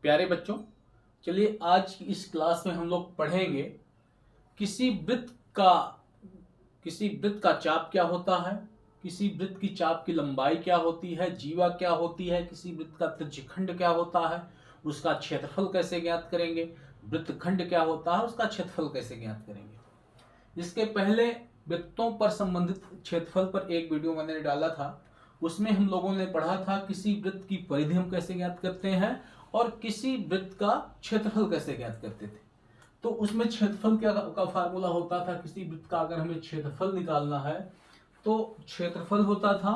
प्यारे बच्चों, चलिए आज की इस क्लास में हम लोग पढ़ेंगे किसी वृत्त का चाप क्या होता है, किसी वृत्त की चाप की लंबाई क्या होती है, जीवा क्या होती है, किसी वृत्त का त्रिज्यखंड क्या होता है, उसका क्षेत्रफल कैसे ज्ञात करेंगे, वृत्तखंड क्या होता है, उसका क्षेत्रफल कैसे ज्ञात करेंगे। इसके पहले वृत्तों पर संबंधित क्षेत्रफल पर एक वीडियो मैंने डाला था। उसमें हम लोगों ने पढ़ा था किसी वृत्त की परिधि हम कैसे ज्ञात करते हैं और किसी वृत्त का क्षेत्रफल कैसे ज्ञात करते थे। तो उसमें क्षेत्रफल क्या का फार्मूला होता था। किसी वृत्त का अगर हमें क्षेत्रफल निकालना है तो क्षेत्रफल होता था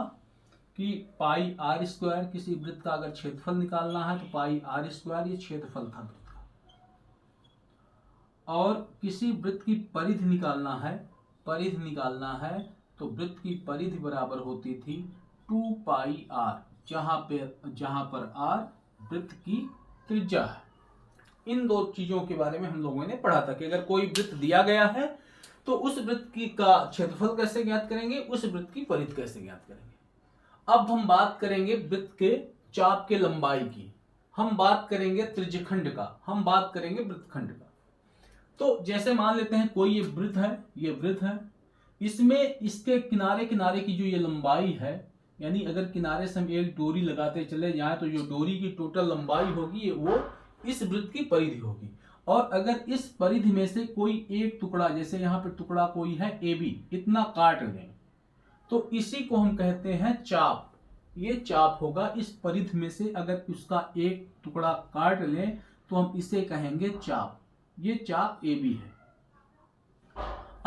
कि पाई आर स्क्वायर। किसी वृत्त का अगर क्षेत्रफल निकालना है तो पाई आर स्क्वायर, ये क्षेत्रफल था वृत्त का। और किसी वृत्त की परिधि निकालना है तो वृत्त की परिधि बराबर होती थी 2 पाई आर, जहां पर आर वृत्त की त्रिज्या है। इन दो चीजों के बारे में हम लोगों ने पढ़ा था कि अगर कोई वृत्त दिया गया है तो उस वृत्त की का क्षेत्रफल कैसे ज्ञात करेंगे, उस वृत्त की परिधि कैसे ज्ञात करेंगे। अब हम बात करेंगे वृत्त के चाप के लंबाई की, हम बात करेंगे त्रिज्यखंड का, हम बात करेंगे वृत्तखंड का। तो जैसे मान लेते हैं कोई ये वृत्त है, इसमें इसके किनारे किनारे की जो ये लंबाई है, यानी अगर किनारे से हम एक डोरी लगाते चले जाएं तो जो डोरी की टोटल लंबाई होगी वो इस वृत्त की परिधि होगी। और अगर इस परिधि में से कोई एक टुकड़ा, जैसे यहाँ पे टुकड़ा कोई है AB, इतना काट लें तो इसी को हम कहते हैं चाप। ये चाप होगा। इस परिधि में से अगर उसका एक टुकड़ा काट लें तो हम इसे कहेंगे चाप। ये चाप AB है।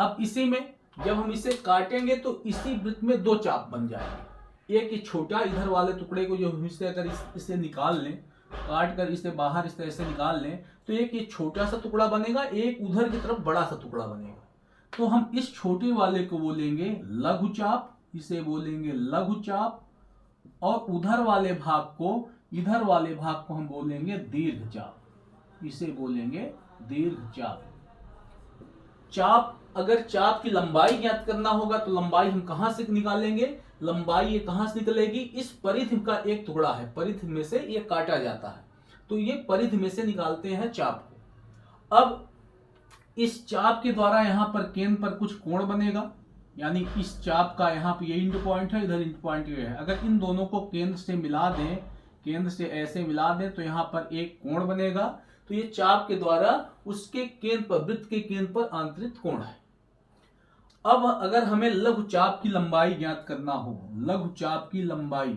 अब इसी में जब हम इसे काटेंगे तो इसी वृत्त में दो चाप बन जाएंगे। एक छोटा इधर वाले टुकड़े को जो हम इससे अगर इसे निकाल लें, काट कर इसे बाहर इस तरह से निकाल लें तो एक ये छोटा सा टुकड़ा बनेगा, एक उधर की तरफ बड़ा सा टुकड़ा बनेगा। तो हम इस छोटे वाले को बोलेंगे लघु चाप, इसे बोलेंगे लघु चाप। और इधर वाले भाग को हम बोलेंगे दीर्घ चाप, इसे बोलेंगे दीर्घ चाप। चाप, अगर चाप की लंबाई ज्ञात करना होगा तो लंबाई हम कहां से निकालेंगे, लंबाई ये कहां से निकलेगी, इस परिधि का एक टुकड़ा है, परिधि में से ये काटा जाता है तो ये परिधि में से निकालते हैं चाप को। अब इस चाप के द्वारा यहां पर केंद्र पर कुछ कोण बनेगा, यानी इस चाप का यहाँ पे ये इंड पॉइंट है, इधर इंड पॉइंट ये है। अगर इन दोनों को केंद्र से मिला दें, केंद्र से ऐसे मिला दें तो यहाँ पर एक कोण बनेगा। तो ये चाप के द्वारा उसके केंद्र पर, वृत्त के केंद्र पर आंतरिक कोण है। अब अगर हमें लघु चाप की लंबाई ज्ञात करना हो, लघु चाप की लंबाई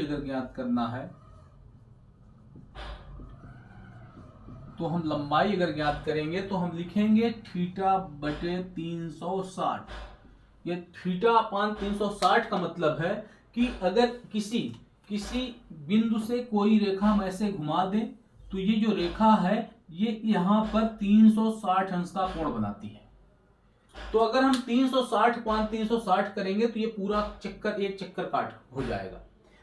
अगर ज्ञात करना है तो हम लंबाई अगर ज्ञात करेंगे तो हम लिखेंगे थीटा बटे 360। ये थीटा अपान 360 का मतलब है कि अगर किसी बिंदु से कोई रेखा हम ऐसे घुमा दें तो ये जो रेखा है ये यहां पर 360 अंश का कोण बनाती है। तो अगर हम 360 करेंगे तो ये पूरा एक चक्कर काट हो जाएगा।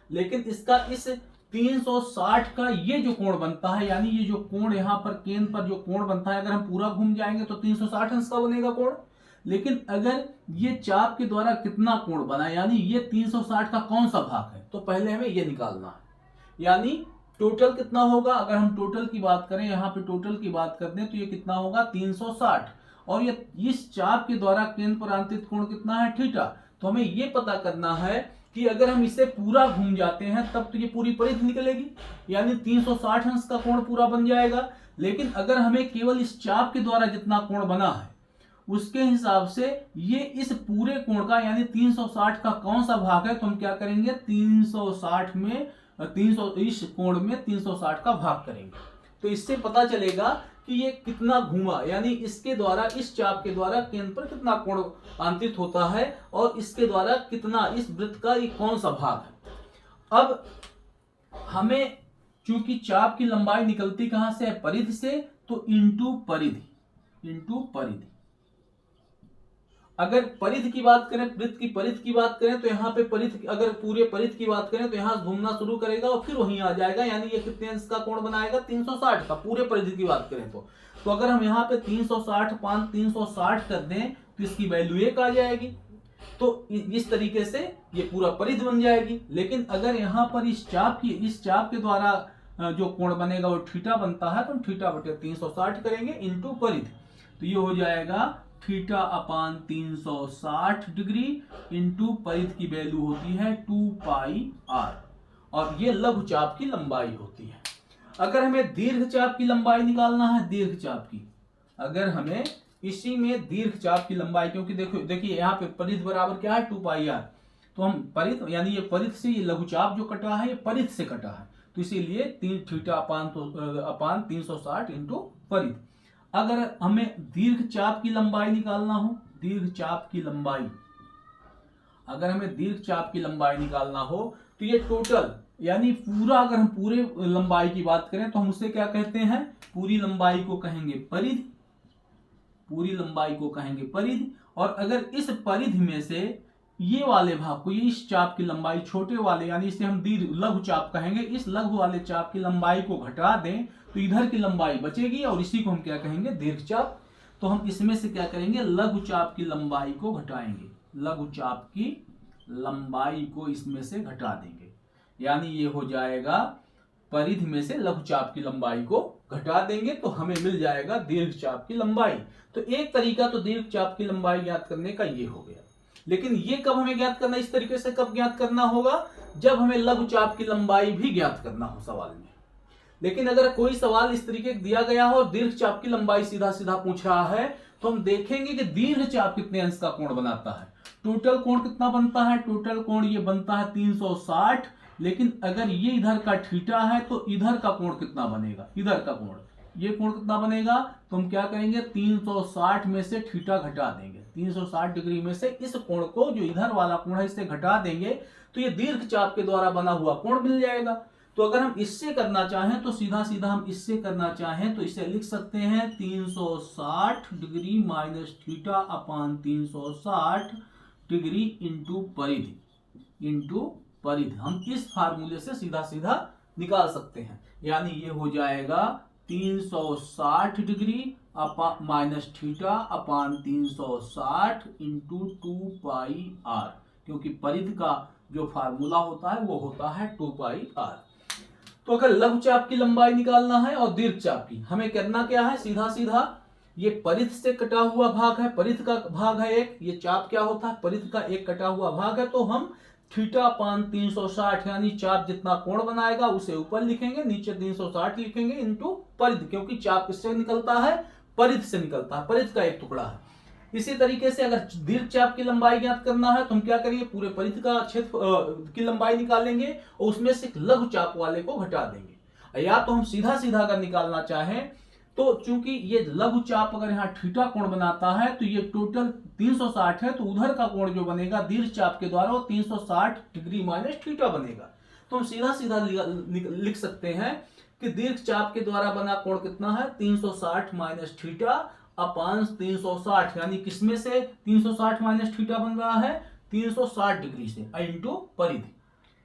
लेकिन इसका इस 360 का ये जो कोण बनता है, यानी ये जो कोण यहाँ पर केंद्र पर जो कोण बनता है, अगर हम पूरा घूम जाएंगे तो 360 अंश का बनेगा कोण। लेकिन अगर ये चाप के द्वारा कितना कोण बना, यानी ये 360 का कौन सा भाग है, तो पहले हमें ये निकालना है। यानी टोटल कितना होगा, अगर हम टोटल की बात करें, यहाँ पे टोटल की बात कर दें तो ये कितना होगा 360। और ये इस चाप के द्वारा केंद्र पर आंतरिक कोण कितना है, थीटा। तो हमें ये पता करना है कि अगर हम इसे पूरा घूम जाते हैं तब तो ये पूरी परिधि निकलेगी, यानी 360 अंश का कोण पूरा बन जाएगा। लेकिन अगर हमें केवल इस चाप के द्वारा जितना कोण बना है उसके हिसाब से ये इस पूरे कोण का, यानी 360 का कौन सा भाग है, तो हम क्या करेंगे 360 में 300 इस कोण में 360 का भाग करेंगे। तो इससे पता चलेगा कि ये कितना घूमा, यानी इसके द्वारा, इस चाप के द्वारा केंद्र पर कितना कोण आंतरित होता है और इसके द्वारा कितना, इस वृत्त का ये कौन सा भाग है। अब हमें चूंकि चाप की लंबाई निकलती कहां से है, परिधि से, तो इंटू परिधि। अगर परिधि की बात करें, वृत्त की परिधि की बात करें तो यहाँ पे परिधि, अगर पूरे परिधि की बात करें तो यहाँ घूमना शुरू करेगा और फिर वहीं आ जाएगा, यानी ये कितने अंश का कोण बनाएगा 360 का, पूरे परिधि की बात करें तो अगर हम यहाँ पे 360 कर दें तो इसकी वैल्यू 1 आ जाएगी। तो इस तरीके से ये पूरा परिधि बन जाएगी। लेकिन अगर यहाँ पर इस चाप के द्वारा जो कोण बनेगा वो थीटा बनता है, तो हम थीटा बटे 360 करेंगे इंटू परिधि। तो ये हो जाएगा थीटा अपान 360 डिग्री इंटू परिधि की वैल्यू होती है 2 पाई आर, और ये लघु चाप की लंबाई होती है। अगर हमें दीर्घ चाप की लंबाई निकालना है, दीर्घ चाप की, अगर हमें इसी में दीर्घ चाप की लंबाई, क्योंकि देखिए यहाँ पे परिधि बराबर क्या है 2 पाई आर, तो हम परिधि यानी ये परिधि से ये लघु चाप जो कटा है ये परिधि से कटा है, तो इसीलिए 3 थीटा अपान 360 इंटू परिधि। अगर हमें दीर्घ चाप की लंबाई निकालना हो, दीर्घ चाप की लंबाई, अगर हमें दीर्घ चाप की लंबाई निकालना हो तो ये टोटल यानी पूरा, अगर हम पूरे लंबाई की बात करें तो हम उसे क्या कहते हैं, पूरी लंबाई को कहेंगे परिधि, पूरी लंबाई को कहेंगे परिधि। और अगर इस परिधि में से ये वाले भाग को, ये इस चाप की लंबाई छोटे वाले यानी इसे हम दीर्घ लघु चाप कहेंगे, इस लघु वाले चाप की लंबाई को घटा दें तो इधर की लंबाई बचेगी और इसी को हम क्या कहेंगे, दीर्घ चाप। तो हम इसमें से क्या करेंगे, लघु चाप की लंबाई को घटाएंगे, लघु चाप की लंबाई को इसमें से घटा देंगे, यानी ये हो जाएगा परिधि में से लघु चाप की लंबाई को घटा देंगे तो हमें मिल जाएगा दीर्घ चाप की लंबाई। तो एक तरीका तो दीर्घ चाप की लंबाई ज्ञात करने का ये हो गया। लेकिन ये कब हमें ज्ञात करना, इस तरीके से कब ज्ञात करना होगा, जब हमें लघु चाप की लंबाई भी ज्ञात करना हो सवाल में। लेकिन अगर कोई सवाल इस तरीके दिया गया हो और दीर्घ चाप की लंबाई सीधा सीधा पूछ रहा है, तो हम देखेंगे कि दीर्घ चाप कितने अंश का कोण बनाता है। टोटल कोण कितना बनता है, टोटल कोण ये बनता है 360, लेकिन अगर ये इधर का थीटा है तो इधर का कोण कितना बनेगा, इधर का कोण, ये कोण कितना बनेगा, तो हम क्या करेंगे 360 में से थीटा घटा देंगे, 360 डिग्री में से इस कोण को, जो इधर वाला कोण है, इससे घटा देंगे तो ये दीर्घ चाप के द्वारा बना हुआ कोण मिल जाएगा। तो अगर हम इससे करना चाहें तो सीधा सीधा हम इससे करना चाहें तो इसे लिख सकते हैं 360 degree minus theta upon 360 degree into परिधि, इंटू परिधि। हम इस फार्मूले से सीधा सीधा निकाल सकते हैं, यानी ये हो जाएगा 360 degree minus theta upon 360 into 2 pi R, क्योंकि परिधि का जो फार्मूला होता है वो होता है 2 पाई आर। तो अगर लघु चाप की लंबाई निकालना है और दीर्घ चाप की, हमें करना क्या है, सीधा सीधा ये परिधि से कटा हुआ भाग है, परिधि का भाग है एक, ये चाप क्या होता है, परिधि का एक कटा हुआ भाग है, तो हम थीटा अपान 360 यानी चाप जितना कोण बनाएगा उसे ऊपर लिखेंगे, नीचे 360 लिखेंगे इंटू परिधि, क्योंकि चाप किससे निकलता है, परिधि से निकलता है, परिधि का एक टुकड़ा है। इसी तरीके से अगर दीर्घ चाप की लंबाई ज्ञात करना है तो हम क्या करेंगे, पूरे परिधि का क्षेत्र की लंबाई निकालेंगे और उसमें से लघु चाप वाले को घटा देंगे। या तो हम सीधा सीधा अगर निकालना चाहें तो चूंकि ये लघु चाप अगर यहाँ थीटा कोण बनाता है तो ये टोटल 360 है, तो उधर का कोण जो बनेगा दीर्घ चाप के द्वारा वो 360 डिग्री माइनस थीटा बनेगा। तो हम सीधा सीधा लिख सकते हैं कि दीर्घ चाप के द्वारा बना कोण कितना है, 360 माइनस थीटा अपान 360, यानी किसमें से 360 माइनस थीटा बन रहा है, 360 डिग्री से, इंटू परिधि,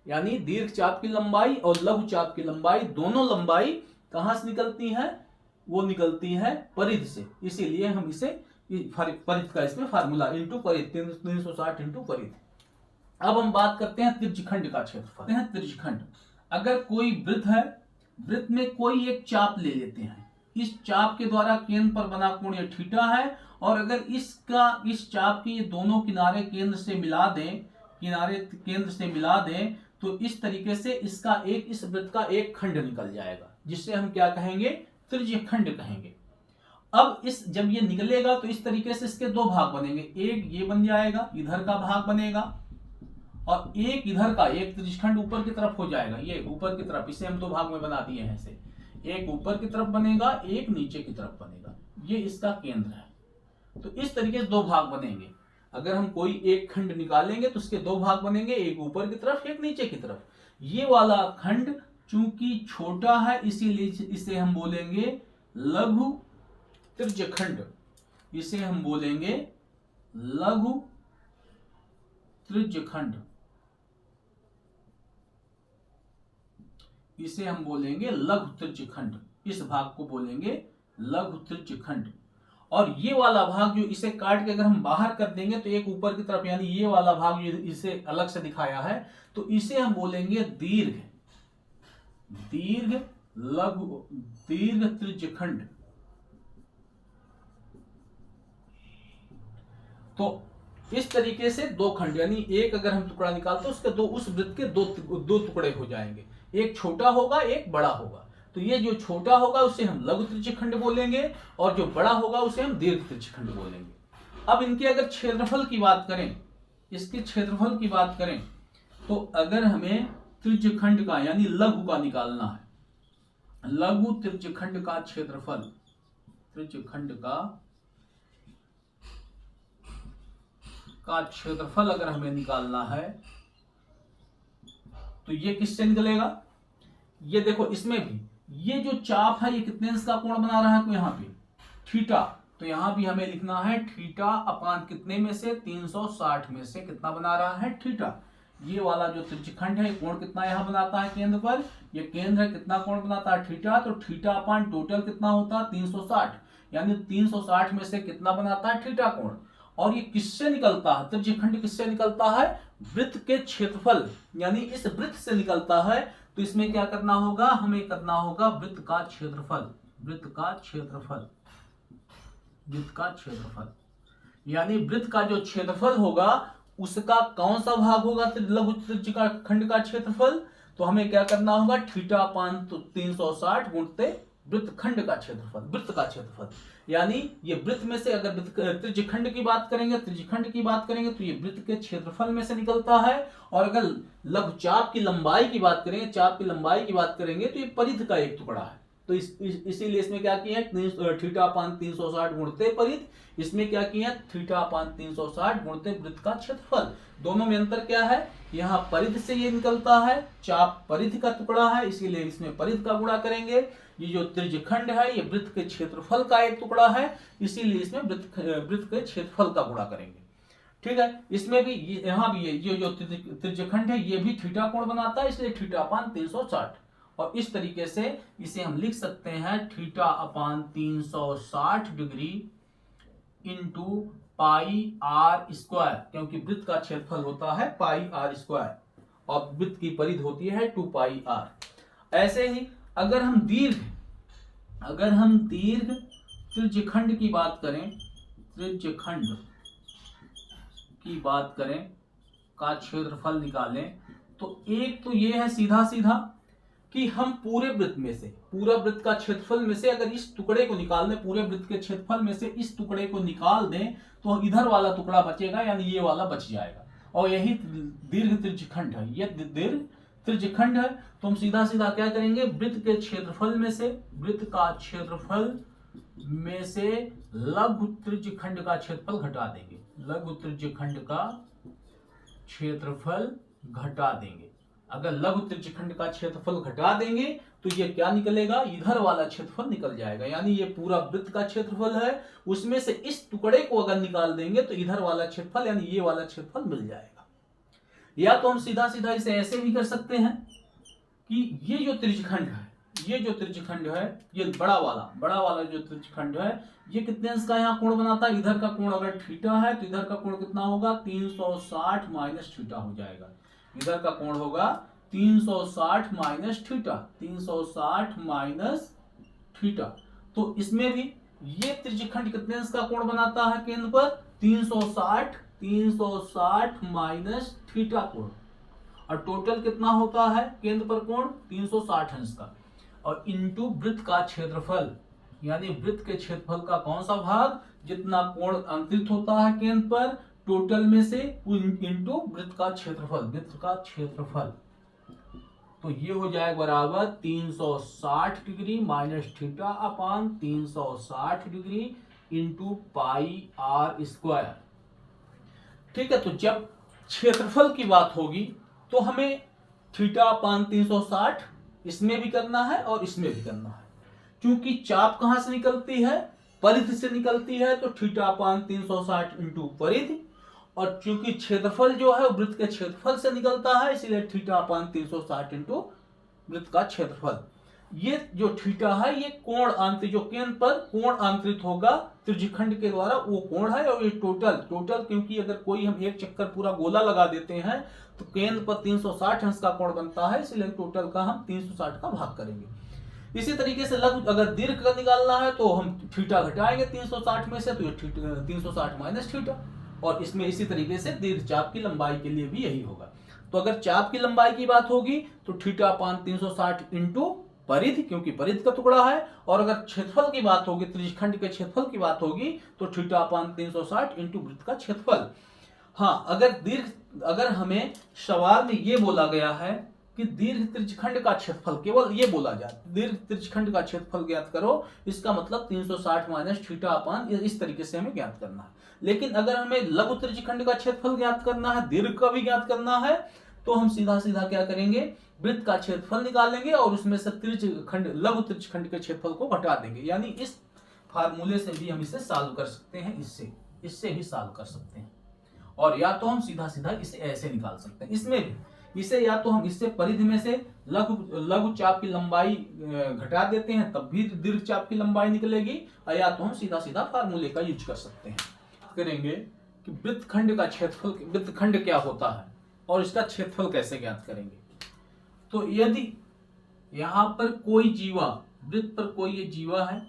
यानी दीर्घ चाप की लंबाई और लघु चाप की लंबाई दोनों लंबाई कहां से निकलती है, वो निकलती है परिधि से, इसीलिए हम इसे परिधि का इसमें फार्मूला इंटू परिधि 360 इंटू परिधि। अब हम बात करते हैं त्रिज्यखंड का क्षेत्रफल। त्रिज्यखंड, अगर कोई वृत्त है, वृत्त में कोई एक चाप ले लेते हैं, इस चाप के द्वारा केंद्र पर बना कोण ये थीटा है, और अगर इस चाप के ये दोनों किनारे केंद्र से मिला दें, किनारे केंद्र से मिला दें, तो इस तरीके से इसका एक, इस वृत्त का एक खंड निकल जाएगा, जिससे हम क्या कहेंगे, त्रिज्यखंड कहेंगे। अब जब ये निकलेगा तो इस तरीके से इसके दो भाग बनेंगे, एक ये बन जाएगा, इधर का भाग बनेगा, और एक इधर का, एक त्रिज्यखंड ऊपर की तरफ हो जाएगा, ये ऊपर की तरफ, इसे हम दो भाग में बना दिए हैं ऐसे, एक ऊपर की तरफ बनेगा, एक नीचे की तरफ बनेगा, ये इसका केंद्र है। तो इस तरीके से दो भाग बनेंगे। अगर हम कोई एक खंड निकालेंगे तो उसके दो भाग बनेंगे, एक ऊपर की तरफ, एक नीचे की तरफ। ये वाला खंड चूंकि छोटा है इसीलिए इसे हम बोलेंगे लघु त्रिज्यखंड, इसे हम बोलेंगे लघु त्रिज्यखंड, इसे हम बोलेंगे लघु त्रिज्यखंड, इस भाग को बोलेंगे लघु त्रिज्यखंड। और ये वाला भाग जो इसे काट के अगर हम बाहर कर देंगे तो एक ऊपर की तरफ, यानी ये वाला भाग जो इसे अलग से दिखाया है, तो इसे हम बोलेंगे दीर्घ, दीर्घ लघु, दीर्घ त्रिज्यखंड। तो इस तरीके से दो खंड, यानी एक अगर हम टुकड़ा निकालते हैं उसके दो, उस वृत्त के दो टुकड़े हो जाएंगे, एक छोटा होगा एक बड़ा होगा। तो ये जो छोटा होगा उसे हम लघु त्रिज्यखंड बोलेंगे और जो बड़ा होगा उसे हम दीर्घ त्रिज्यखंड बोलेंगे। अब इनके अगर क्षेत्रफल की बात करें, इसके क्षेत्रफल की बात करें, तो अगर हमें त्रिज्यखंड का यानी लघु का निकालना है, लघु त्रिज्यखंड का क्षेत्रफल, त्रिज्यखंड का क्षेत्रफल अगर हमें निकालना है तो ये किससे निकलेगा? ये देखो इसमें भी ये जो चाप है ये कितने अंश का कोण बना रहा है? तो यहाँ पे थीटा, तो यहां भी हमें लिखना है थीटा अपान कितने में से? 360 में से कितना बना रहा है? थीटा। ये वाला जो त्रिज्यखंड है कोण कितना यहां बनाता है केंद्र पर? ये केंद्र है, कितना कोण बनाता है? थीटा। तो थीटा अपान टोटल कितना होता है? 360, यानी 360 में से कितना बनाता है? थीटा कोण। और ये किससे निकलता है? त्रिज्यखंड किससे निकलता है? वृत्त के क्षेत्रफल, यानी इस वृत्त से निकलता है। तो इसमें क्या करना होगा? हमें करना होगा वृत्त का क्षेत्रफल, वृत्त का क्षेत्रफल, वृत्त का क्षेत्रफल, यानी वृत्त का जो क्षेत्रफल होगा उसका कौन सा भाग होगा लघु त्रिज्यखंड का क्षेत्रफल? तो हमें क्या करना होगा? थीटा अपान 360 गुणते वृत्तखंड का क्षेत्रफल, वृत्त का क्षेत्रफल। यानी ये वृत्त में से अगर त्रिज्यखंड की बात करेंगे, त्रिज्यखंड की बात करेंगे तो ये वृत्त के क्षेत्रफल में से निकलता है। और अगर लघुचाप की लंबाई की बात करेंगे, चाप की लंबाई की बात करेंगे तो ये परिध का एक टुकड़ा है। तो इसीलिए इसमें क्या किया है? Theta upon 360 गुणते परिध। इसमें क्या किया? थीटा अपान 360 गुणते वृत्त का क्षेत्रफल। दोनों में अंतर क्या है? यहाँ परिध से ये निकलता है, चाप परिध का टुकड़ा है, इसीलिए इसमें परिध का गुणा करेंगे। ये जो त्रिज्यखंड है ये वृत्त के क्षेत्रफल का एक टुकड़ा है, इसीलिए इसमें वृत्त के क्षेत्रफल का गुणा करेंगे। ठीक है। इसमें भी यहाँ भी ये जो त्रिज्यखंड है ये भी थीटा कोण बनाता है, इसलिए थीटा अपान 360। और इस तरीके से इसे हम लिख सकते हैं theta upon 360 degree into pi R square, क्योंकि वृत्त का क्षेत्रफल होता है पाई आर स्क्वायर और वृत्त की परिधि होती है 2 पाई आर। ऐसे ही अगर हम दीर्घ त्रिज्यखंड की बात करें, त्रिज्यखंड की बात करें का क्षेत्रफल निकालें, तो एक तो ये है सीधा सीधा कि हम पूरे वृत्त में से, पूरा वृत्त का क्षेत्रफल में से अगर इस टुकड़े को निकाल दें, पूरे वृत्त के क्षेत्रफल में से इस टुकड़े को निकाल दें तो इधर वाला टुकड़ा बचेगा, यानी ये वाला बच जाएगा। और यही दीर्घ त्रिज्यखंड है, ये दीर्घ त्रिज्यखंड है। तो हम सीधा सीधा क्या करेंगे? वृत्त के क्षेत्रफल में से, वृत्त का क्षेत्रफल में से लघु त्रिज्यखंड का क्षेत्रफल घटा देंगे, लघु त्रिज्यखंड का क्षेत्रफल घटा देंगे। अगर लघु त्रिज्यखंड का क्षेत्रफल घटा देंगे तो ये क्या निकलेगा? इधर वाला क्षेत्रफल निकल जाएगा, यानी ये पूरा वृत्त का क्षेत्रफल है, उसमें से इस टुकड़े को अगर निकाल देंगे तो इधर वाला क्षेत्रफल यानी ये वाला क्षेत्रफल मिल जाएगा। या तो हम सीधा सीधा इसे ऐसे भी कर सकते हैं कि ये जो त्रिज्यखंड है, ये जो त्रिज्यखंड है, ये बड़ा वाला जो त्रिज्यखंड है ये कितने अंश का यहाँ कोण बनाता है? इधर का कोण अगर थीटा है तो इधर का कोण कितना होगा? 360 माइनस थीटा हो जाएगा। इधर का कोण होगा 360 माइनस थीटा, 360 माइनस थीटा। तो इसमें भी ये त्रिज्यखंड कितने अंश का कोण बनाता है केंद्र पर? 360 माइनस थीटा कोण। और टोटल कितना होता है केंद्र पर कोण? 360 अंश का। और इंटू वृत्त का क्षेत्रफल, यानी वृत्त के क्षेत्रफल का कौन सा भाग? जितना कोण अंतरित होता है केंद्र पर टोटल में से इंटू वृत्त का क्षेत्रफल, वृत्त का क्षेत्रफल। तो ये हो जाएगा बराबर 360 degree minus theta upon 360 degree into pi R square. ठीक है। तो जब क्षेत्रफल की बात होगी तो हमें थीटा अपान 360 इसमें भी करना है और इसमें भी करना है, क्योंकि चाप कहां से निकलती है? परिध से निकलती है। तो थीटा अपान 360 इंटू परिध, और चूंकि क्षेत्रफल जो है वृत्त के क्षेत्रफल से निकलता है, इसलिए थीटा अपान 360 इंटू वृत्त का क्षेत्रफल। ये जो थीटा है ये कोण आंतरिक, जो केंद्र पर कोण आंतरित होगा त्रिज्यखंड के द्वारा वो कोण है। और ये टोटल क्योंकि अगर कोई हम एक चक्कर पूरा गोला लगा देते हैं तो केंद्र पर 360 अंश का कोण बनता है, इसलिए टोटल का हम 360 का भाग करेंगे। इसी तरीके से लघु अगर दीर्घ का निकालना है तो हम थीटा घटाएंगे 360 में से, तो ये 360 माइनस थीटा। और इसमें इसी तरीके से दीर्घ चाप की लंबाई के लिए भी यही होगा। तो अगर चाप की लंबाई की बात होगी तो थीटा अपान 360 इंटू परिधि, क्योंकि परिधि का टुकड़ा है। और अगर क्षेत्रफल की बात होगी, त्रिज्यखंड के क्षेत्रफल की बात होगी तो थीटा अपान 360 इंटू वृत्त का क्षेत्रफल। हाँ, अगर हमें सवाल में ये बोला गया है कि दीर्घ त्रिज्यखंड का क्षेत्रफल, केवल ये बोला जाए दीर्घ त्रिज्यखंड का क्षेत्रफल ज्ञात करो, इसका मतलब 360 माइनस थीटा अपान, इस तरीके से हमें ज्ञात करना है। लेकिन अगर हमें लघु त्रिज्यखंड का क्षेत्रफल ज्ञात करना है, दीर्घ का भी ज्ञात करना है, तो हम सीधा सीधा क्या करेंगे, वृत्त का क्षेत्रफल निकालेंगे और उसमें से लघु त्रिज्यखंड के क्षेत्रफल को घटा देंगे। यानी इस फार्मूले से भी हम इसे सॉल्व कर सकते हैं, इससे भी सॉल्व कर सकते हैं। और या तो हम सीधा सीधा इसे ऐसे निकाल सकते हैं, इसमें भी इसे या तो हम इससे परिधि में से लघु चाप की लंबाई घटा देते हैं तब भी दीर्घ चाप की लंबाई निकलेगी, या तो हम सीधा सीधा फार्मूले का यूज कर सकते हैं। करेंगे कि वृत्तखंड का क्षेत्रफल, वृत्तखंड क्या होता है और इसका क्षेत्रफल कैसे ज्ञात करेंगे। तो यदि यहां पर कोई जीवा, वृत्त पर कोई ये जीवा है,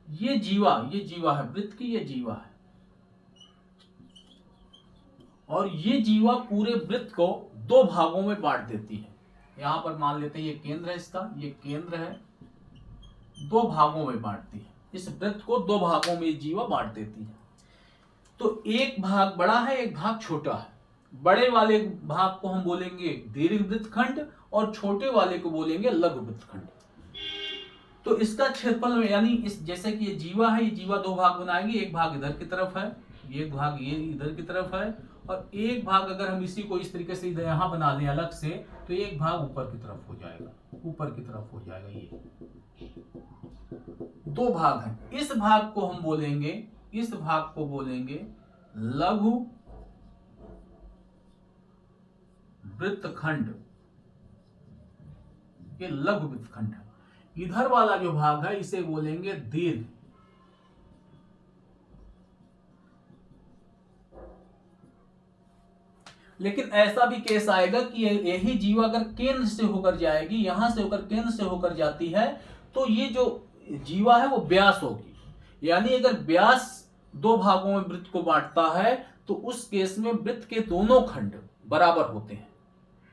ये जीवा है, वृत्त की ये जीवा है, और ये जीवा पूरे वृत्त को दो भागों में बांट देती है। यहां पर मान लेते हैं ये केंद्र है, इसका ये केंद्र है, दो भागों में बांटती है। इस वृत्त को दो भागों में जीवा बांट देती है। तो एक भाग बड़ा है, एक भाग छोटा है। बड़े वाले भाग को हम बोलेंगे दीर्घ वृत्तखंड और छोटे वाले को बोलेंगे लघु वृत्तखंड। तो इसका क्षेत्रफल में, यानी इस जैसे कि ये जीवा है, ये जीवा दो भाग बनाएगी, एक भाग इधर की तरफ है, एक भाग ये इधर की तरफ है, और एक भाग अगर हम इसी को इस तरीके से इधर यहां बना लें अलग से, तो एक भाग ऊपर की तरफ हो जाएगा, ऊपर की तरफ हो जाएगा। ये दो भाग हैं। इस भाग को हम बोलेंगे, इस भाग को बोलेंगे लघु वृत्तखंड, ये लघु वृत्तखंड है। इधर वाला जो भाग है इसे बोलेंगे दीर्घ। लेकिन ऐसा भी केस आएगा कि यही जीवा अगर केंद्र से होकर जाएगी, यहां से होकर केंद्र से होकर जाती है, तो ये जो जीवा है वो व्यास होगी। यानी अगर व्यास दो भागों में वृत्त को बांटता है तो उस केस में वृत्त के दोनों खंड बराबर होते हैं।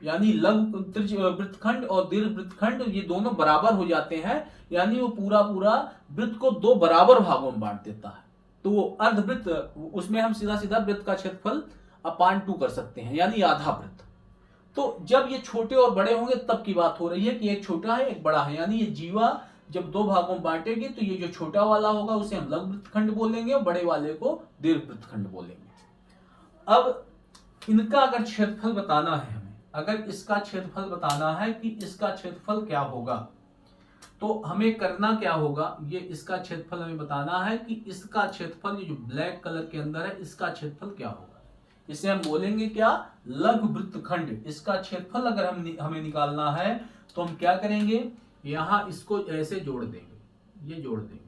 यानी लघु वृत्तखंड और दीर्घ वृत्तखंड ये दोनों बराबर हो जाते हैं। यानी वो पूरा वृत्त को दो बराबर भागों में बांट देता है। तो वो अर्धवृत्त, उसमें हम सीधा सीधा वृत्त का क्षेत्रफल अपान 2 कर सकते हैं, यानी आधा वृत्त। तो जब ये छोटे और बड़े होंगे तब की बात हो रही है कि एक छोटा है एक बड़ा है। यानी ये जीवा जब दो भागों में बांटेगी तो ये जो छोटा वाला होगा उसे हम लघु वृत्तखंड बोलेंगे और बड़े वाले को दीर्घ वृत्तखंड बोलेंगे। अब इनका अगर क्षेत्रफल बताना है हमें, अगर इसका क्षेत्रफल बताना है कि इसका क्षेत्रफल क्या होगा, तो हमें करना क्या होगा, ये इसका क्षेत्रफल हमें बताना है कि इसका क्षेत्रफल, ये जो ब्लैक कलर के अंदर है, इसका क्षेत्रफल क्या होगा। इसे हम बोलेंगे क्या, लघु वृत्तखंड। इसका क्षेत्रफल अगर हमें निकालना है तो हम क्या करेंगे, यहां इसको ऐसे जोड़ देंगे, ये जोड़ देंगे।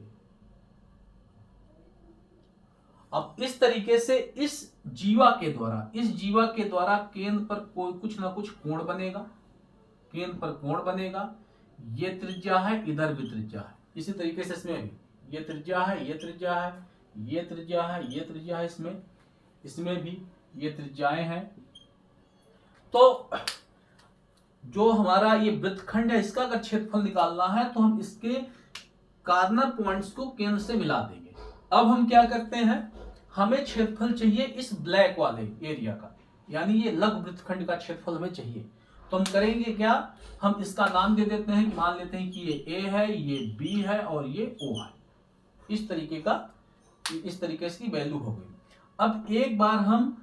अब इस तरीके से इस जीवा के द्वारा केंद्र पर कोई कुछ ना कुछ कोण बनेगा, केंद्र पर कोण बनेगा। ये त्रिज्या है, इधर भी त्रिज्या है। इसी तरीके से इसमें भी ये त्रिज्या है, ये त्रिज्या है, ये त्रिज्या है, ये त्रिज्या है, इसमें भी ये त्रिज्याएं हैं। तो जो हमारा ये वृत्तखंड है, इसका अगर क्षेत्रफल निकालना है तो हम इसके कॉर्नर पॉइंट्स को केंद्र से मिला देंगे। अब हम क्या करते हैं, हमें क्षेत्रफल चाहिए इस ब्लैक वाले एरिया का, यानी ये लघु वृत्तखंड का क्षेत्रफल हमें चाहिए। तो हम करेंगे क्या, हम इसका नाम दे देते हैं, मान लेते हैं कि ये ए है, ये बी है और ये ओ है। इस तरीके से वैल्यू हो गई। अब एक बार हम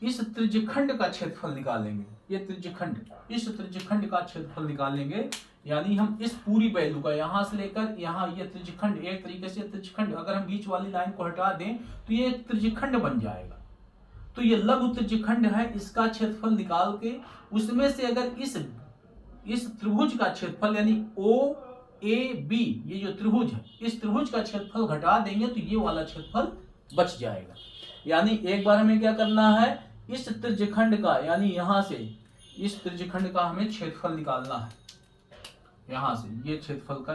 इस त्रिज्यखंड का क्षेत्रफल निकालेंगे, ये त्रिज्यखंड, इस त्रिज्यखंड का क्षेत्रफल निकालेंगे। यानी हम इस पूरी वैल्यू का यहां से लेकर यहां, ये त्रिज्यखंड, एक तरीके से त्रिज्यखंड, अगर हम बीच वाली लाइन को हटा दें तो ये त्रिज्यखंड बन जाएगा। तो ये लघु त्रिज्यखंड है, इसका क्षेत्रफल निकाल के उसमें से अगर इस इस त्रिभुज का क्षेत्रफल यानी ओ ए बी, ये जो त्रिभुज है, इस त्रिभुज का क्षेत्रफल घटा देंगे तो ये वाला क्षेत्रफल बच जाएगा। यानी एक बार हमें क्या करना है, इस त्रिज्यखंड का यानी यहां से इस त्रिज्यखंड का हमें क्षेत्रफल निकालना है। यहां से ये क्षेत्रफल का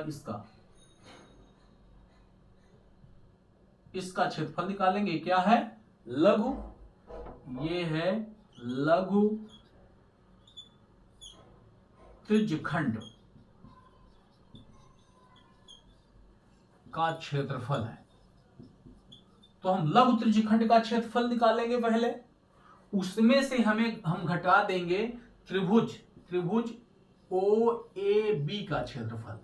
इसका क्षेत्रफल निकालेंगे। क्या है, लघु, ये है लघु त्रिज्यखंड का क्षेत्रफल है। तो हम लघु त्रिज्यखंड का क्षेत्रफल निकालेंगे पहले, उसमें से हम घटा देंगे त्रिभुज ओ ए बी का क्षेत्रफल।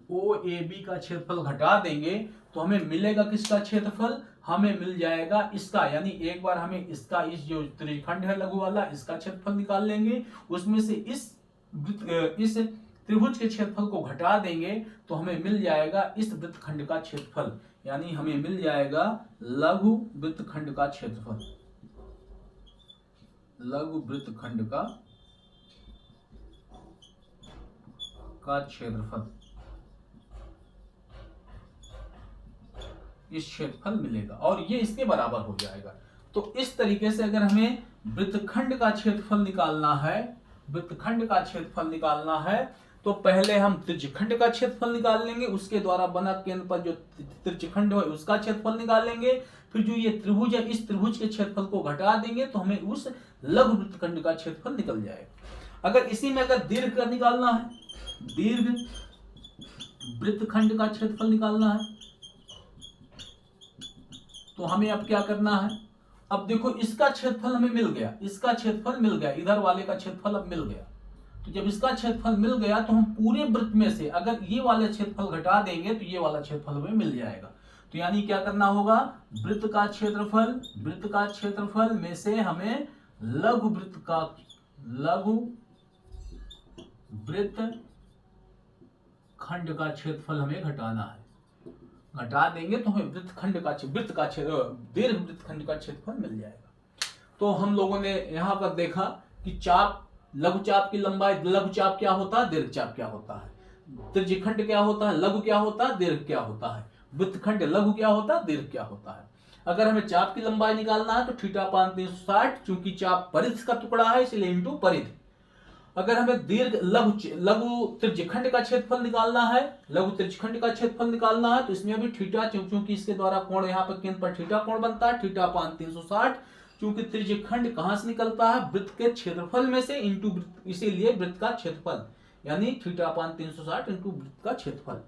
ओ ए बी का क्षेत्रफल घटा देंगे तो हमें मिलेगा किसका क्षेत्रफल, हमें मिल जाएगा इसका। यानी एक बार हमें इसका, इस जो त्रिज्यखंड है लघु वाला, इसका क्षेत्रफल निकाल लेंगे, उसमें से इस त्रिभुज के क्षेत्रफल को घटा देंगे तो हमें मिल जाएगा इस वृत्तखंड का क्षेत्रफल। यानी हमें मिल जाएगा लघु वृत्तखंड का क्षेत्रफल, लघु वृत्तखंड का क्षेत्रफल, इस क्षेत्रफल मिलेगा और ये इसके बराबर हो जाएगा। तो इस तरीके से अगर हमें वृत्तखंड का क्षेत्रफल निकालना है, वृत्तखंड का क्षेत्रफल निकालना है, तो पहले हम त्रिज्यखंड का क्षेत्रफल निकाल लेंगे, उसके द्वारा बना केंद्र पर जो त्रिज्यखंड है उसका क्षेत्रफल निकालेंगे, फिर जो ये त्रिभुज है इस त्रिभुज के क्षेत्रफल को घटा देंगे तो हमें उस लघु वृत्तखंड का क्षेत्रफल निकल जाएगा। अगर इसी में अगर दीर्घ का निकालना है, दीर्घ वृत्तखंड का क्षेत्रफल निकालना है, तो हमें अब क्या करना है, अब देखो इसका क्षेत्रफल हमें मिल गया, इसका क्षेत्रफल मिल गया, इधर वाले का क्षेत्रफल अब मिल गया। तो जब इसका क्षेत्रफल मिल गया तो हम पूरे वृत्त में से अगर ये वाले क्षेत्रफल घटा देंगे तो ये वाला क्षेत्रफल हमें मिल जाएगा। तो यानी क्या करना होगा, वृत्त का क्षेत्रफल में से हमें लघु वृत्त खंड का क्षेत्रफल हमें घटाना है। घटा देंगे तो हमें दीर्घ वृत्तखंड का क्षेत्रफल मिल जाएगा। तो हम लोगों ने यहां पर देखा कि चाप, लघु चाप की लंबाई, लघु चाप क्या होता है, दीर्घ चाप क्या होता है, त्रिज्यखंड क्या होता है, लघु क्या होता है, दीर्घ क्या होता है, वृत्तखंड लघु क्या होता है, दीर्घ क्या होता है। अगर हमें चाप की लंबाई निकालना है तो थीटा 360, चूंकि चाप परिध का टुकड़ा है इसलिए इंटू परिध। अगर हमें दीर्घ लघु त्रिज्यखंड का क्षेत्रफल निकालना है, लघु त्रिज्यखंड का क्षेत्रफल निकालना है तो इसमें भी थीटा, क्योंकि इसके द्वारा कोण यहाँ पर केंद्र पर थीटा कोण बनता है, थीटा 360, क्योंकि त्रिज्यखंड कहां से निकलता है, वृत्त के क्षेत्रफल में से इंटू वृत्त, इसीलिए वृत्त का क्षेत्रफल यानी थीटा 360 इंटू वृत्त का क्षेत्रफल।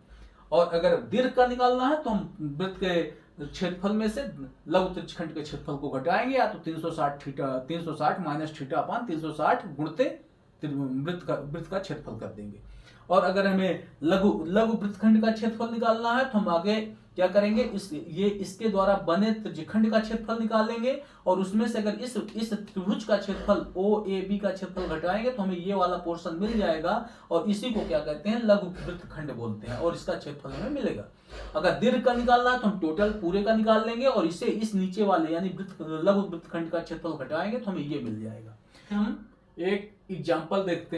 और अगर दीर्घ का निकालना है तो हम वृत्त के क्षेत्रफल में से लघु त्रिज्यखंड के क्षेत्रफल को घटाएंगे, या तो 360 माइनस थीटा 360 गुणते वृत्त का क्षेत्रफल कर देंगे। और अगर हमें लघु वृत्तखंड का क्षेत्रफल निकालना है तो हम आगे क्या करेंगे, इसके द्वारा बने त्रिज्यखंड का क्षेत्रफल निकालेंगे और उसमें से अगर इस त्रिभुज का क्षेत्रफल ओ ए बी का क्षेत्रफल घटाएंगे तो हमें ये वाला पोर्शन मिल जाएगा और इसी को क्या कहते हैं, लघु वृत्तखंड बोलते हैं, और इसका क्षेत्रफल हमें मिलेगा। अगर दीर्घ का निकालना है तो हम टोटल पूरे का निकाल लेंगे और इसे इस नीचे वाले यानी लघु वृत्तखंड का क्षेत्रफल घटाएंगे तो हमें ये मिल जाएगा। हम एक एग्जाम्पल देखते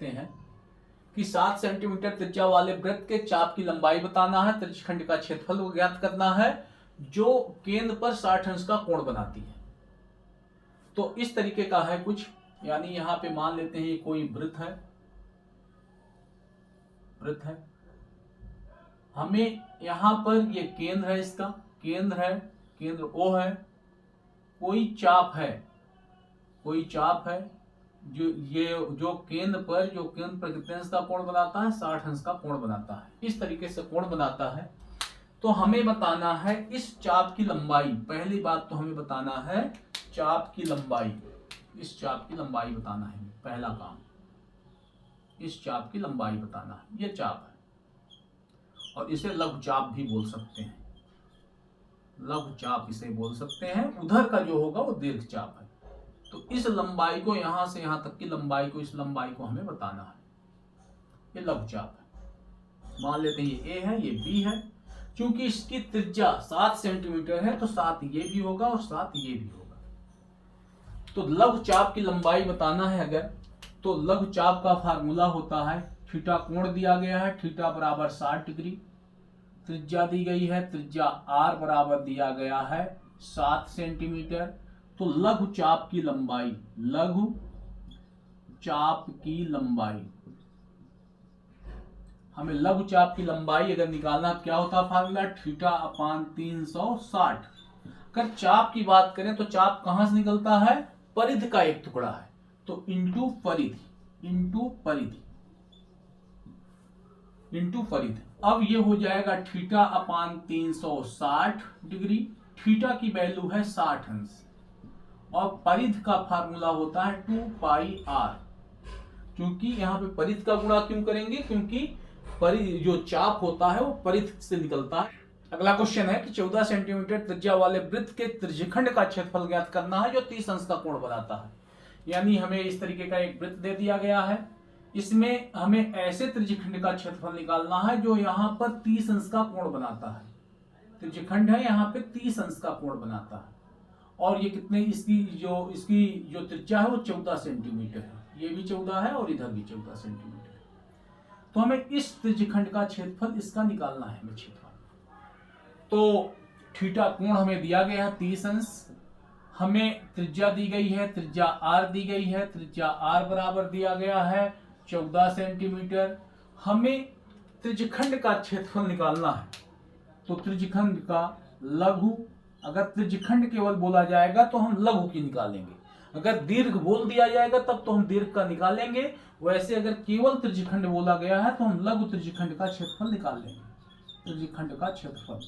हैं कि 7 सेंटीमीटर त्रिज्या वाले वृत्त के चाप की लंबाई बताना है, त्रिज्यखंड का क्षेत्रफल को ज्ञात करना है जो केंद्र पर 60 अंश का कोण बनाती है। तो इस तरीके का है कुछ, यानी यहां पे मान लेते हैं ये कोई वृत्त है, हमें यहां पर ये केंद्र है, इसका केंद्र O है, कोई चाप है जो केंद्र पर कितने अंश का कोण बनाता है, 60 अंश का कोण बनाता है। इस तरीके से कोण बनाता है। तो हमें बताना है इस चाप की लंबाई। पहली बात तो हमें बताना है चाप की लंबाई, इस चाप की लंबाई बताना है, पहला काम इस चाप की लंबाई बताना है। ये चाप है और इसे लघु चाप भी बोल सकते हैं, लघु चाप इसे बोल सकते हैं। उधर का जो होगा वो दीर्घ चाप है। तो इस लंबाई को, यहां से यहां तक की लंबाई को, इस लंबाई को हमें बताना है। ये लघु चाप है। मान लेते हैं ये A है, ये B है। क्योंकि इसकी त्रिज्या 7 सेंटीमीटर है तो 7 ये भी होगा और 7 ये भी होगा। तो लघु चाप की लंबाई बताना है अगर, तो लघु चाप का फार्मूला होता है, थीटा कोण दिया गया है, थीटा बराबर 60 डिग्री, त्रिज्या दी गई है, त्रिज्या r बराबर दिया गया है 7 सेंटीमीटर। तो लघु चाप की लंबाई, लघु चाप की लंबाई, हमें लघु चाप की लंबाई अगर निकालना क्या होता फार्मूला, थीटा अपान 360। अगर चाप की बात करें तो चाप कहां से निकलता है, परिधि का एक टुकड़ा है, तो इंटू परिधि, इंटू परिधि, इंटू परिधि। अब ये हो जाएगा थीटा अपान 360 डिग्री, थीटा की वैल्यू है 60 अंश, और परिधि का फार्मूला होता है 2 पाई आर। क्योंकि यहां पे परिधि का गुणा क्यों करेंगे, क्योंकि परिधि जो चाप होता है वो परिधि से निकलता है। अगला क्वेश्चन है कि 14 सेंटीमीटर त्रिज्या वाले वृत्त के त्रिज्यखंड का क्षेत्रफल ज्ञात करना है जो 30 अंश का कोण बनाता है। यानी हमें इस तरीके का एक वृत्त दे दिया गया है, इसमें हमें ऐसे त्रिज्यखंड का क्षेत्रफल निकालना है जो यहाँ पर 30 अंश का कोण बनाता है। त्रिज्यखंड है यहाँ पे 30 अंश का कोण बनाता है, और ये कितने, इसकी जो त्रिज्या है वो 14 सेंटीमीटर है, ये भी 14 है और इधर भी 14 सेंटीमीटर है। तो हमें इस त्रिज्यखंड का क्षेत्रफल इसका निकालना है हमें क्षेत्रफल। तो थीटा कोण हमें दिया गया है 30 अंश, हमें त्रिज्या दी गई है, त्रिज्या r दी गई है, त्रिज्या r बराबर दिया गया है 14 सेंटीमीटर। हमें त्रिज्यखंड का क्षेत्रफल निकालना है, तो त्रिज्यखंड का लघु, अगर त्रिज्यखंड केवल बोला जाएगा तो हम लघु की निकालेंगे, अगर दीर्घ बोल दिया जाएगा तब तो हम दीर्घ का निकालेंगे। वैसे अगर केवल त्रिज्यखंड बोला गया है तो हम लघु त्रिज्यखंड का क्षेत्रफल निकाल लेंगे, त्रिज्यखंड का क्षेत्रफल।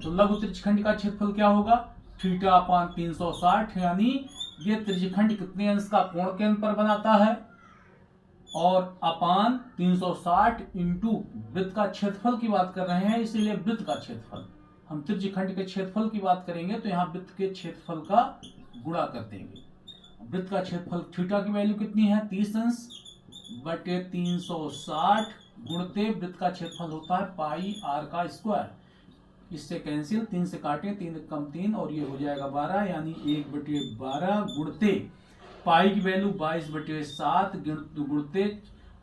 तो लघु त्रिज्यखंड का क्षेत्रफल क्या होगा, थीटा अपान 360, यानी ये त्रिज्यखंड कितने अंश का कोण केंद्र पर बनाता है, और अपान 360 इंटू वृत्त का क्षेत्रफल की बात कर रहे हैं इसीलिए वृत्त का क्षेत्रफल। हम त्रिज्यखंड के क्षेत्रफल की बात करेंगे तो यहाँ वृत्त के क्षेत्रफल का गुणा कर देंगे। वृत्त का क्षेत्रफल, थीटा की वैल्यू कितनी है 30 अंश बटे 360 गुणते वृत्त का क्षेत्रफल होता है पाई आर का स्क्वायर। इससे कैंसिल, 3 से काटे, 3 कम 3 और ये हो जाएगा 12, यानी 1/12 गुणते पाई की वैल्यू 22/7 गुणते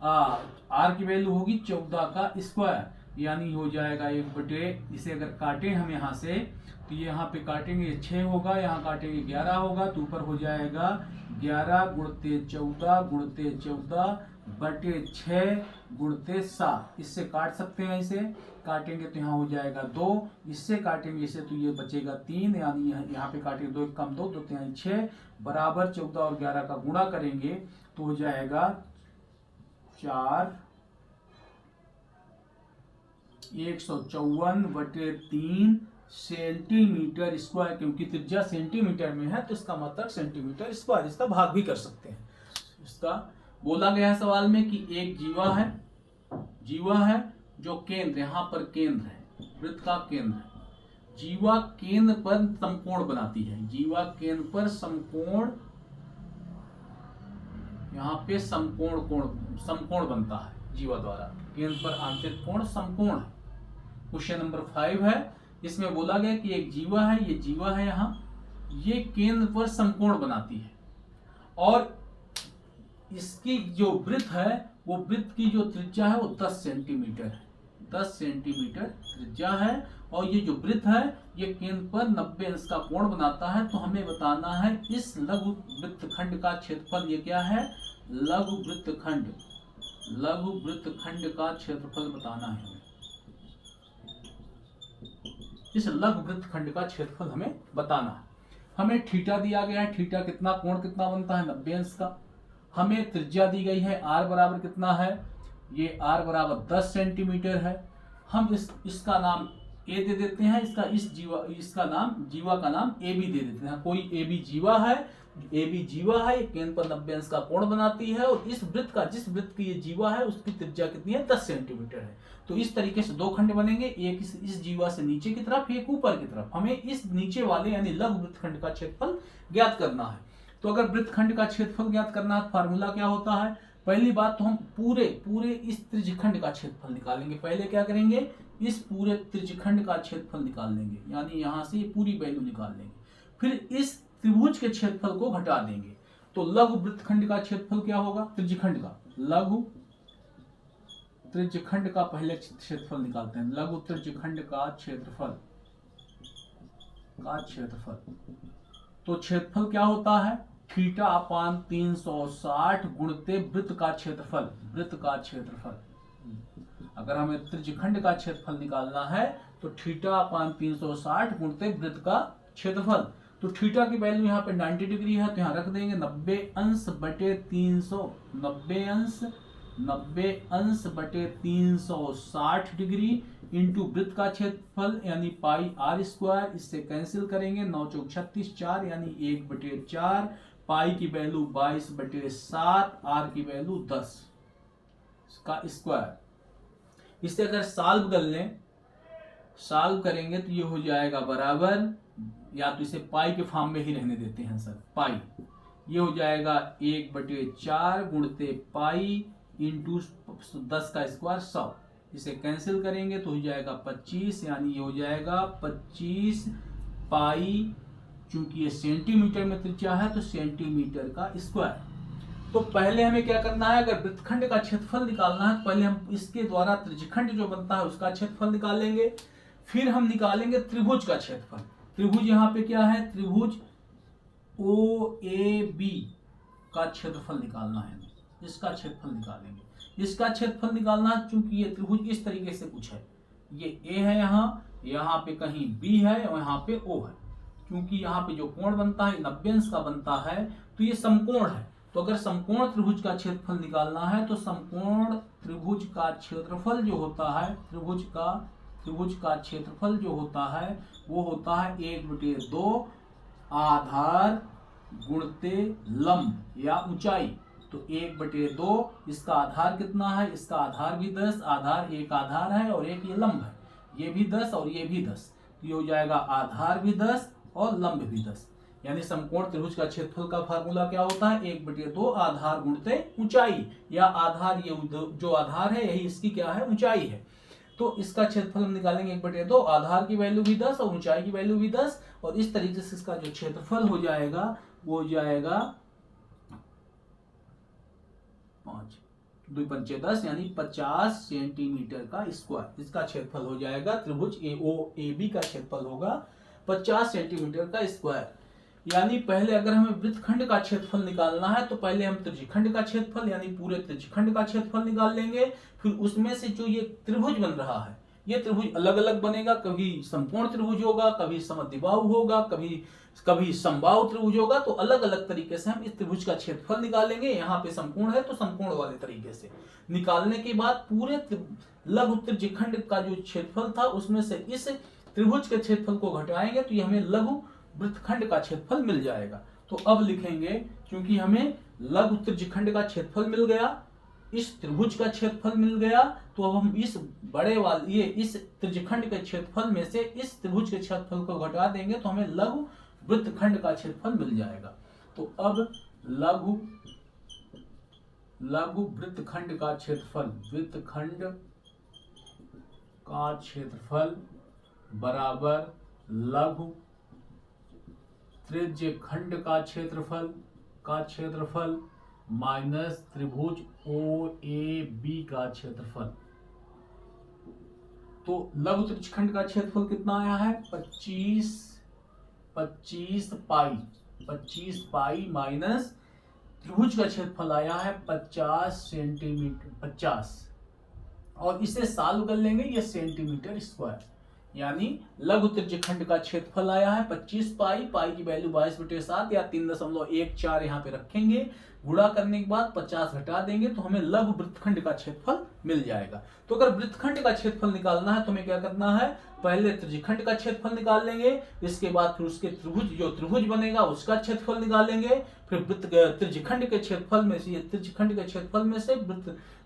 आर की वैल्यू होगी 14 का स्क्वायर, यानी हो जाएगा 1 इसे अगर काटे हम यहाँ से तो ये यहाँ पे काटेंगे 6 होगा, यहाँ काटेंगे 11 होगा, तो ऊपर हो जाएगा 11 गुणते 14 गुणते 14 बटे 6 गुणते 7। इससे काट सकते हैं, इसे काटेंगे तो यहाँ हो जाएगा 2, इससे काटेंगे इसे तो ये बचेगा 3, यानी यहाँ पे काटेंगे 2 कम 2 2 3 6 बराबर 14 और 11 का गुणा करेंगे तो हो जाएगा 4 154 बटे 3 सेंटीमीटर स्क्वायर। क्योंकि त्रिज्या सेंटीमीटर में है तो इसका मतलब सेंटीमीटर स्क्वायर, इसका भाग भी कर सकते हैं। इसका बोला गया है सवाल में कि एक जीवा है जो केंद्र, यहाँ पर केंद्र है, वृत्त का केंद्र है, जीवा केंद्र पर समकोण बनाती है, जीवा केंद्र पर समकोण, यहाँ पे समकोण बनता है जीवा द्वारा, केंद्र पर आंतरिक कोण समकोण है। क्वेश्चन नंबर 5 है, इसमें बोला गया कि एक जीवा है, ये जीवा है यहाँ, ये केंद्र पर समकोण बनाती है, और इसकी जो वृत्त है वो वृत्त की जो त्रिज्या है वो 10 सेंटीमीटर है, 10 सेंटीमीटर त्रिज्या है, और ये जो वृत्त है ये केंद्र पर 90 अंश का कोण बनाता है। तो हमें बताना है इस लघु वृत्तखंड का क्षेत्रफल, ये क्या है, लघु वृत्तखंड का क्षेत्रफल बताना है हमें, इस लघु वृत्तखंड का क्षेत्रफल हमें बताना है। हमें थीटा दिया गया है, थीटा कितना, कोण कितना बनता है 90 अंश का। हमें त्रिज्या दी गई है, r बराबर कितना है, ये r बराबर 10 सेंटीमीटर है। हम इसका नाम a दे देते हैं, इसका नाम जीवा का नाम a भी दे देते हैं। कोई a भी जीवा है, ये केंद्र पर 90 अंश का कोण बनाती है, और इस वृत्त का, जिस वृत्त की ये जीवा है उसकी त्रिज्या कितनी है 10 सेंटीमीटर है। तो इस तरीके से दो खंड बनेंगे, एक इस जीवा से नीचे की तरफ, एक ऊपर की तरफ। हमें इस नीचे वाले यानी लघु वृत्तखंड का क्षेत्रफल ज्ञात करना है। तो अगर वृत्तखंड का क्षेत्रफल ज्ञात करना है, फार्मूला क्या होता है, पहली बात तो हम पूरे इस त्रिज्यखंड का क्षेत्रफल निकालेंगे। पहले क्या करेंगे, इस पूरे त्रिज्यखंड का क्षेत्रफल निकाल लेंगे, यानी यहां से ये पूरी वैल्यू निकाल लेंगे। फिर इस त्रिभुज के क्षेत्रफल को घटा देंगे, तो लघु वृत्तखंड का क्षेत्रफल क्या होगा, त्रिज्यखंड का, लघु त्रिज्यखंड का पहले क्षेत्रफल निकालते हैं, लघु त्रिज्यखंड का क्षेत्रफल तो क्षेत्रफल क्या होता है, थीटा अपान 360 गुणते वृत्त का क्षेत्रफल। अगर हमें त्रिज्यखंड का क्षेत्रफल निकालना है तो थीटा अपान 360 गुणते वृत्त का क्षेत्रफल। तो थीटा की वैल्यू यहाँ पे 90 डिग्री है, तो यहाँ रख देंगे 90 अंश बटे 300, 90 अंश बटे 360 डिग्री इंटू वृत्त का क्षेत्रफल यानी पाई आर स्क्वायर, इससे कैंसिल करेंगे, 9 चौक 36, 4 यानी 1/4, पाई की वैल्यू 22/7, आर की वैल्यू 10 का स्क्वायर। इसे अगर सॉल्व करेंगे तो ये हो जाएगा बराबर, या तो इसे पाई के फॉर्म में ही रहने देते हैं सर, पाई, ये हो जाएगा 1/4 गुणते पाई इंटू 10 का स्क्वायर 100, इसे कैंसिल करेंगे तो हो जाएगा 25, यानी ये हो जाएगा 25 पाई, चूंकि ये सेंटीमीटर में त्रिज्या है तो सेंटीमीटर का स्क्वायर। तो पहले हमें क्या करना है, अगर वृत्तखंड का क्षेत्रफल निकालना है तो पहले हम इसके द्वारा त्रिज्यखंड जो बनता है उसका क्षेत्रफल निकालेंगे, फिर हम निकालेंगे त्रिभुज का क्षेत्रफल। त्रिभुज यहाँ पे क्या है, त्रिभुज OAB का क्षेत्रफल निकालना है, इसका क्षेत्रफल निकालेंगे। इसका क्षेत्रफल निकालना है चूंकि ये त्रिभुज इस तरीके से कुछ है, ये A है, यहाँ पे कहीं B है और यहाँ पे O है। क्योंकि यहाँ पे जो कोण बनता है 90 अंश का बनता है, तो ये समकोण है। तो अगर समकोण त्रिभुज का क्षेत्रफल निकालना है तो समकोण त्रिभुज का क्षेत्रफल जो होता है, त्रिभुज का क्षेत्रफल जो होता है वो होता है 1/2 आधार गुणते लंब या ऊंचाई। तो 1/2, इसका आधार कितना है, इसका आधार भी 10, आधार एक आधार है और एक ये लंब है, ये भी 10 और ये भी 10, तो ये हो जाएगा आधार भी 10 और लंब भी 10। यानी समकोण त्रिभुज का क्षेत्रफल का फार्मूला क्या होता है, 1/2 आधार गुणते ऊंचाई, या आधार, ये जो आधार है यही इसकी क्या है, ऊंचाई है। तो इसका क्षेत्रफल हम निकालेंगे 1/2, आधार की वैल्यू भी 10 और ऊंचाई की वैल्यू भी 10, और इस तरीके से इसका जो क्षेत्रफल हो जाएगा वो हो जाएगा 5 2 पंचे 10 यानी 50 सेंटीमीटर का स्क्वायर। इसका क्षेत्रफल हो जाएगा, त्रिभुज OAB का क्षेत्रफल होगा 50 सेंटीमीटर का स्क्वायर। यानी पहले अगर हमें वृत्तखंड का क्षेत्रफल निकालना है तो पहले हम त्रिज्यखंड का क्षेत्रफल यानी पूरे त्रिज्यखंड का क्षेत्रफल निकाल लेंगे, फिर उसमें से जो ये त्रिभुज बन रहा है, ये त्रिभुज अलग अलग बनेगा, कभी समकोण त्रिभुज होगा, कभी समद्विबाहु होगा, कभी समबाहु त्रिभुज होगा। तो अलग अलग तरीके से हम इस त्रिभुज का क्षेत्रफल निकालेंगे। यहाँ पे समकोण है तो समकोण वाले तरीके से निकालने के बाद पूरे लघु त्रिज्यखंड का जो क्षेत्रफल था उसमें से इस त्रिभुज के क्षेत्रफल को घटाएंगे तो ये हमें लघु वृत्तखंड का क्षेत्रफल मिल जाएगा। तो अब लिखेंगे, क्योंकि हमें लघु त्रिज्यखंड का क्षेत्रफल मिल गया, इस त्रिभुज का क्षेत्रफल मिल गया, तो अब हम इस बड़े वाले इस त्रिज्यखंड के क्षेत्रफल में से इस त्रिभुज के क्षेत्रफल को घटा देंगे तो हमें लघु वृत्तखंड का क्षेत्रफल मिल जाएगा। तो अब लघु वृत्तखंड का क्षेत्रफल बराबर लघु त्रिज्यखंड का क्षेत्रफल माइनस त्रिभुज OAB का क्षेत्रफल। तो लघु त्रिज्यखंड का क्षेत्रफल कितना आया है, 25 पाई माइनस त्रिभुज का क्षेत्रफल आया है 50 सेंटीमीटर 50, और इसे सॉल्व कर लेंगे, ये सेंटीमीटर स्क्वायर। यानी लघु त्रिज्यखंड का क्षेत्रफल आया है 25 पाई, पाई की वैल्यू 22/7 या 3.14 यहाँ पे रखेंगे, गुणा करने के बाद 50 घटा देंगे तो हमें लघु वृत्तखंड का क्षेत्रफल मिल जाएगा। तो अगर वृत्तखंड का क्षेत्रफल निकालना है तो हमें क्या करना है, पहले त्रिज्यखंड का क्षेत्रफल निकाल लेंगे, इसके बाद फिर उसके त्रिभुज बनेगा उसका क्षेत्रफल निकालेंगे, फिर त्रिज्यखंड के क्षेत्रफल में से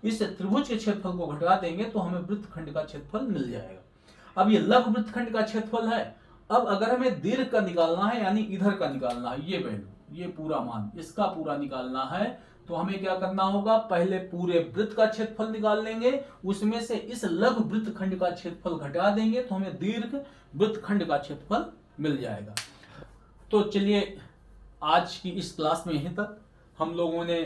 इस त्रिभुज के क्षेत्रफल को घटा देंगे तो हमें वृत्तखंड का क्षेत्रफल मिल जाएगा। अब ये लघु वृत्तखंड का क्षेत्रफल है। अब अगर हमें दीर्घ का निकालना है यानी इधर का निकालना है, ये वैल्यू, ये पूरा मान, इसका पूरा निकालना है तो हमें क्या करना होगा, पहले पूरे वृत्त का क्षेत्रफल निकाल लेंगे, उसमें से इस लघु वृत्तखंड का क्षेत्रफल घटा देंगे तो हमें दीर्घ वृत्तखंड का क्षेत्रफल मिल जाएगा। तो चलिए आज की इस क्लास में यहीं तक। हम लोगों ने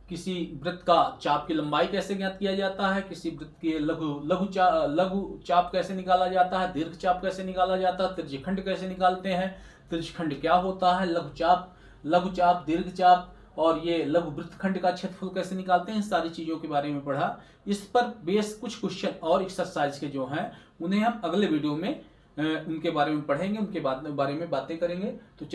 किसी वृत्त का चाप की लंबाई कैसे ज्ञात किया जाता है, किसी वृत्त के लघु चाप कैसे निकाला जाता है, दीर्घ चाप कैसे निकाला जाता है, त्रिज्यखंड कैसे निकालते हैं, त्रिज्यखंड क्या होता है, लघु चाप, दीर्घ चाप और ये लघु वृत्तखंड का क्षेत्रफल कैसे निकालते हैं, इन सारी चीजों के बारे में पढ़ा। इस पर बेस कुछ क्वेश्चन और एक्सरसाइज के जो हैं उन्हें हम अगले वीडियो में उनके बारे में पढ़ेंगे, उनके बारे में बातें करेंगे। तो